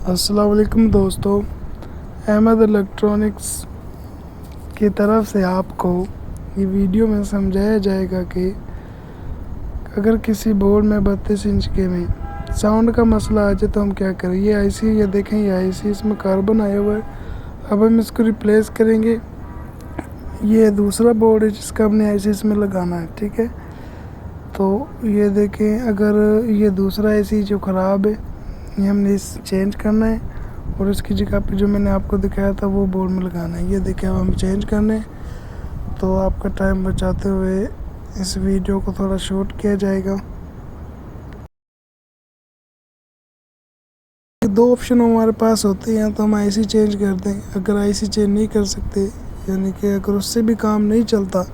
अस्सलाम वालेकुम दोस्तों, अहमद इलेक्ट्रॉनिक्स की तरफ से आपको ये वीडियो में समझाया जाएगा कि अगर किसी बोर्ड में 32 इंच के में साउंड का मसला आ जाए तो हम क्या करें। ये आईसी, ये देखें, ये आईसी इसमें कार्बन आया हुआ है। अब हम इसको रिप्लेस करेंगे। ये दूसरा बोर्ड है जिसका हमने आईसी इसमें लगाना है, ठीक है। तो ये देखें, अगर ये दूसरा आईसी जो ख़राब है ये हमने इस चेंज करना है और इसकी जगह पे जो मैंने आपको दिखाया था वो बोर्ड में लगाना है। ये देखिए, अब हम चेंज करने, तो आपका टाइम बचाते हुए इस वीडियो को थोड़ा शॉर्ट किया जाएगा। दो ऑप्शन हमारे पास होते हैं, तो हम आईसी चेंज कर दें। अगर आईसी चेंज नहीं कर सकते, यानी कि अगर उससे भी काम नहीं चलता,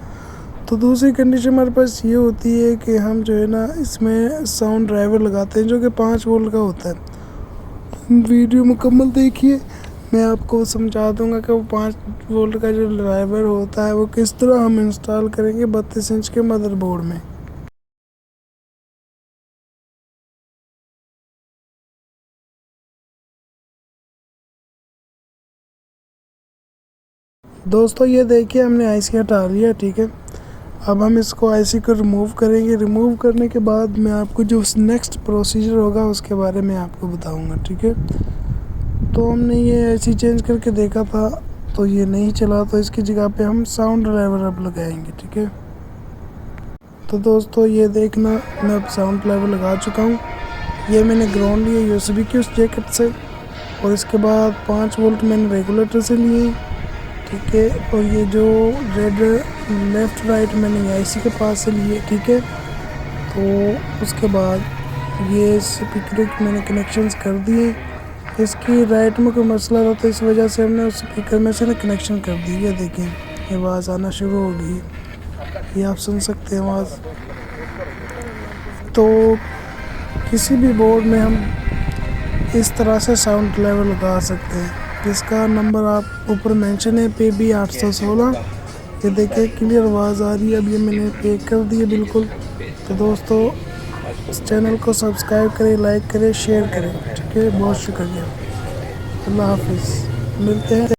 तो दूसरी कंडीशन हमारे पास ये होती है कि हम जो है ना इसमें साउंड ड्राइवर लगाते हैं जो कि 5 वोल्ट का होता है। वीडियो मुकम्मल देखिए, मैं आपको समझा दूंगा कि वो 5 वोल्ट का जो ड्राइवर होता है वो किस तरह हम इंस्टॉल करेंगे 32 इंच के मदरबोर्ड में। दोस्तों ये देखिए, हमने आईसी हटा लिया, ठीक है। अब हम इसको आईसी को रिमूव करेंगे। रिमूव करने के बाद मैं आपको जो नेक्स्ट प्रोसीजर होगा उसके बारे में आपको बताऊंगा, ठीक है। तो हमने ये आईसी चेंज करके देखा था तो ये नहीं चला, तो इसकी जगह पे हम साउंड ड्राइवर अब लगाएंगे, ठीक है। तो दोस्तों ये देखना, मैं अब साउंड ड्राइवर लगा चुका हूँ। ये मैंने ग्राउंड लिया यूएसबी की उस जैकेट से, और इसके बाद 5 वोल्ट मैंने रेगुलेटर से लिए, ठीक है। और ये जो रेड लेफ़्ट राइट मैंने आईसी के पास से लिए, ठीक है। तो उसके बाद ये स्पीकर के मैंने कनेक्शंस कर दिए। इसकी राइट में कोई मसला था तो इस वजह से हमने उस स्पीकर में से ना कनेक्शन कर दी। ये देखें, ये आवाज़ आना शुरू हो गई, ये आप सुन सकते हैं आवाज़। तो किसी भी बोर्ड में हम इस तरह से साउंड लेवल लगा सकते हैं, जिसका नंबर आप ऊपर मेंशन है PB 816। ये देखिए क्लियर आवाज़ आ रही है। अब ये मैंने पे कर दी है बिल्कुल। तो दोस्तों इस चैनल को सब्सक्राइब करें, लाइक करें, शेयर करें, ठीक है। बहुत शुक्रिया। अल्लाह हाफिज़, मिलते हैं।